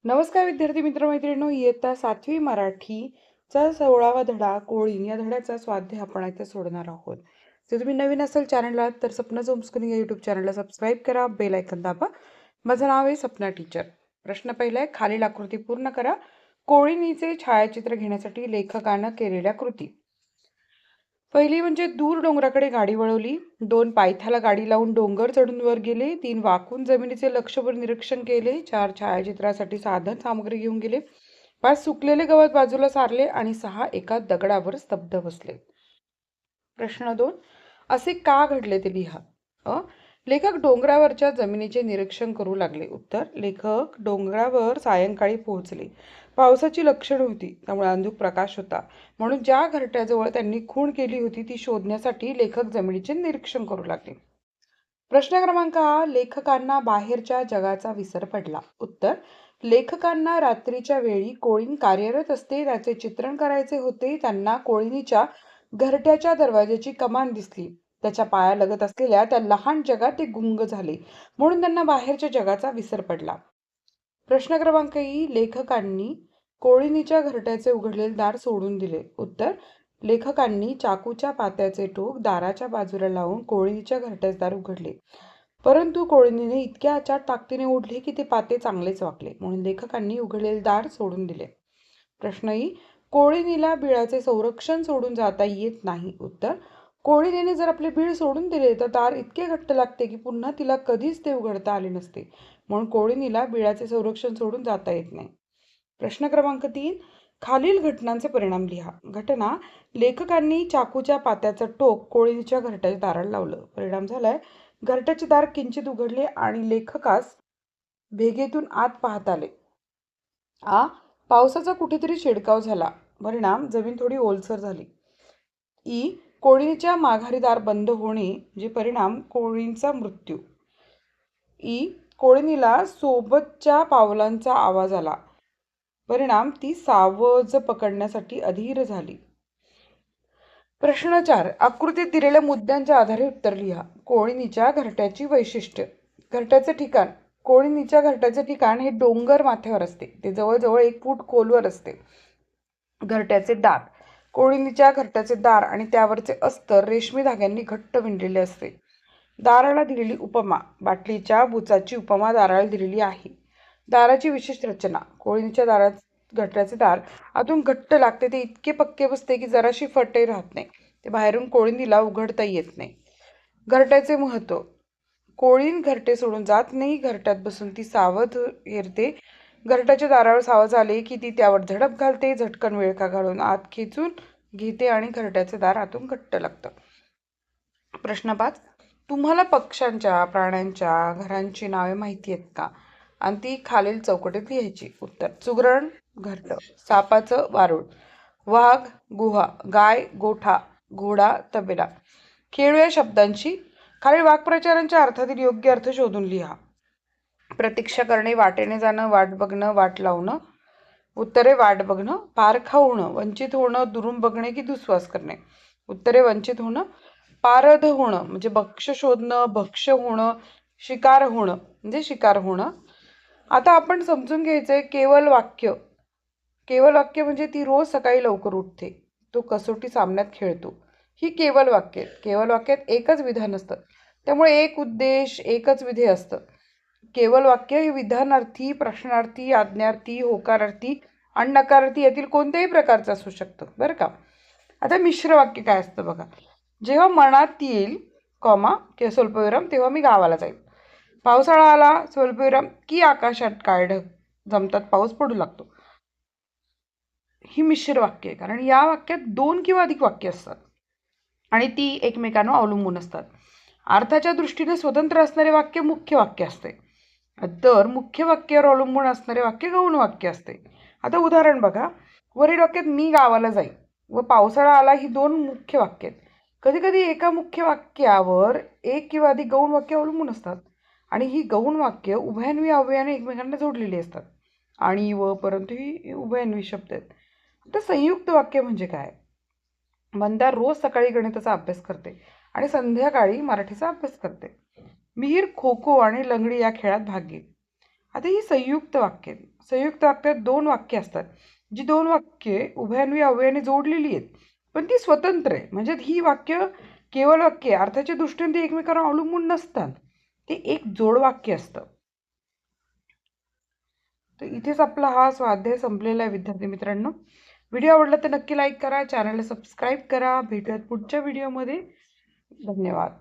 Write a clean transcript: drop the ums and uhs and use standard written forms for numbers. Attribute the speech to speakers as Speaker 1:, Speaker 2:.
Speaker 1: नमस्कार विद्यार्थी मित्रमैत्रिणींनो, इयत्ता 7वी मराठीचा 16वा धडा कोळीण या धड्याचा स्वाध्याय आपण इथे सोडणार आहोत. जर तुम्ही नवीन असाल चॅनलला तर सपना होमस्कूलिंग या यूट्यूब चॅनलला सबस्क्राईब करा, बेल आयकॉन दाबा. माझं नाव आहे सपना टीचर. प्रश्न पहिला आहे, खालील आकृती पूर्ण करा. कोळिणीचे छायाचित्र घेण्यासाठी लेखकानं केलेल्या कृती. पहिली म्हणजे दूर डोंगराकडे गाडी वळवली. 2 पायथ्याला गाडी लावून डोंगर चढून वर गेले. 3 वाकून जमिनीचे लक्षभर निरीक्षण केले. 4 छायाचित्रासाठी साधन सामग्री घेऊन गेले. 5 सुकलेले गवत बाजूला सारले आणि 6 एका दगडावर स्तब्ध बसले. प्रश्न 2, असे का घडले ते लिहा. लेखक डोंगरावरच्या जमिनीचे निरीक्षण करू लागले. उत्तर, लेखक डोंगरावर सायंकाळी पोहोचले. पावसाची लक्षणं होती, त्यामुळे अंधुक प्रकाश होता. म्हणून ज्या घरट्याजवळ त्यांनी खूण केली होती ती शोधण्यासाठी लेखक जमिनीचे निरीक्षण करू लागले. प्रश्न क्रमांक आ, लेखकांना बाहेरच्या जगाचा विसर पडला. उत्तर, लेखकांना रात्रीच्या वेळी कोळीण कार्यरत असते त्याचे चित्रण करायचे होते. त्यांना कोळिणीच्या घरट्याच्या दरवाजाची कमान दिसली. त्याच्या पायालगत असलेल्या त्या लहान जगात ते गुंग झाले, म्हणून त्यांना बाहेरच्या जगाचा विसर पडला. प्रश्न क्रमांक ई, लेखकांनी कोळिणीच्या घरट्याचे उघडलेले दार सोडून दिले. उत्तर, लेखकांनी चाकूच्या पात्याचे टोक दाराच्या बाजूला लावून कोळिणीच्या घरट्याचे दार उघडले. परंतु कोळिणीने इतक्या अचाट ताकदीने ओढले की ते पाते चांगलेच वाकले, म्हणून लेखकांनी उघडलेले दार सोडून दिले. प्रश्न ई, कोळिणीला बिळाचे संरक्षण सोडून जाता येत नाही. उत्तर, कोळिणीने जर आपले बीळ सोडून दिले तर दार इतके घट्ट लागते की पुन्हा तिला कधीच ते उघडता आले नसते, म्हणून कोळिणीला बिळाचे संरक्षण सोडून जाता येत नाही. प्रश्न क्रमांक 3, खालील घटनांचे परिणाम लिहा. घटना, लेखकांनी चाकूच्या पात्याचं टोक कोळिणीच्या घरट्याच्या दाराला लावलं. परिणाम झालाय, घरट्याचे दार किंचित उघडले आणि लेखकास भेगेतून आत पाहता आले. आ, पावसाचा कुठेतरी शिडकाव झाला. परिणाम, जमीन थोडी ओलसर झाली. ई, कोळिणीच्या माघारी दार बंद होणे म्हणजे परिणाम, कोळींचा मृत्यू. ई, कोळिणीला सोबतच्या पावलांचा आवाज आला. परिणाम, ती सावज पकडण्यासाठी अधीर झाली. प्रश्न 4, आकृतीत दिलेल्या मुद्द्यांच्या आधारे उत्तर लिहा. कोळिणीच्या घरट्याची वैशिष्ट्य. घरट्याचे ठिकाण. कोळिणीच्या घरट्याचे ठिकाण हे डोंगर माथ्यावर असते. ते जवळजवळ 1 फूट खोलवर असते. घरट्याचे दार. कोळिणीच्या घरट्याचे दार आणि त्यावरचे अस्तर रेशमी धाग्यांनी घट्ट विणलेले असते. दाराला दिलेली उपमा. बाटलीच्या बुचाची उपमा दाराला दिलेली आहे. दाराची विशिष्ट रचना. कोळिणीच्या घरट्याचे दार आतून घट्ट लागते. ते इतके पक्के बसते की जराशी फटही राहत नाही. ते बाहेरून कोळिणीला उघडता येत नाही. घरट्याचे महत्त्व. कोळीण घरटे सोडून जात नाही. घरट्यात बसून ती सावध हेरते. घरट्याच्या दारावर सावध आले की ती त्यावर झडप घालते. झटकन विळखा घालून आत खेचून घेते आणि घरट्याचे दार आतून घट्ट लागतं. प्रश्न 5, तुम्हाला पक्ष्यांच्या, प्राण्यांच्या घरांची नावे माहिती आहेत का? आणि ती खालील चौकटीत लिहायची. उत्तर, चुगरण घरटं, सापाचं वारूळ, वाघ गुहा, गाय गोठा, घोडा तबेला. खेळू या शब्दांची. खालील वाक्प्रचारांच्या अर्थातील योग्य अर्थ शोधून लिहा. प्रतीक्षा करणे, वाटेने जाणं, वाट बघणं, वाट लावणं. उत्तरे, वाट बघणं. पारखा होणं, वंचित होणं, दुरून बघणे की दुस्वास करणे. उत्तरे, वंचित होणं. पारध होणं म्हणजे भक्ष शोधणं, भक्ष होणं. शिकार होणं म्हणजे शिकार होणं. आता आपण समजून घ्यायचंय केवल वाक्य. केवल वाक्य म्हणजे ती रोज सकाळी लवकर उठते, तो कसोटी सामन्यात खेळतो. ही केवल वाक्य. केवल वाक्यात एकच विधान असतं, त्यामुळे एक उद्देश, एकच विधेय असतं. केवल वाक्य हे विधानार्थी, प्रश्नार्थी, आज्ञार्थी, होकारार्थी आणि नकारार्थी यातील कोणत्याही प्रकारचं असू शकतं, बरं का. आता मिश्र वाक्य काय असतं बघा. जेव्हा मनात येईल कॉमा किंवा स्वल्पविराम तेव्हा मी गावाला जाईल. पावसाळा आला स्वल्पविराम की आकाशात काळे ढग जमतात, पाऊस पडू लागतो. ही मिश्र वाक्य आहे, कारण या वाक्यात 2 किंवा अधिक वाक्य असतात आणि ती एकमेकांवर अवलंबून असतात. अर्थाच्या दृष्टीने स्वतंत्र असणारे वाक्य मुख्य वाक्य असते, तर मुख्य वाक्यावर अवलंबून असणारे वाक्य गौण वाक्य असते. आता उदाहरण बघा. वरील वाक्यात मी गावाला जाईन व पावसाळा आला ही 2 मुख्य वाक्य आहेत. कधी कधी एका मुख्य वाक्यावर 1 किंवा अधिक गौण वाक्य अवलंबून असतात आणि ही गौण वाक्य उभयान्वी अव्ययाने एकमेकांना जोडलेली असतात. आणि व परंतु ही उभयान्वी शब्द आहेत. आता संयुक्त वाक्य म्हणजे काय? मंदार रोज सकाळी गणिताचा अभ्यास करते आणि संध्याकाळी मराठीचा अभ्यास करते. मिहीर खो खो आणि लंगडी या खेळात भाग घेईल. आता ही संयुक्त वाक्य आहेत. संयुक्त वाक्यात 2 वाक्य असतात. जी 2 वाक्ये उभयान्वी अव्ययाने जोडलेली आहेत, पण ती स्वतंत्र आहे. म्हणजे ही वाक्य केवळ वाक्य अर्थाच्या दृष्टीने ते एकमेकांवर अवलंबून नसतात. ते एक जोडवाक्य असतं. तर इथेच आपला हा स्वाध्याय संपलेला आहे विद्यार्थी मित्रांनो. व्हिडिओ आवडला तर नक्की लाईक करा, चॅनलला सबस्क्राईब करा. भेटूयात पुढच्या व्हिडिओमध्ये. धन्यवाद.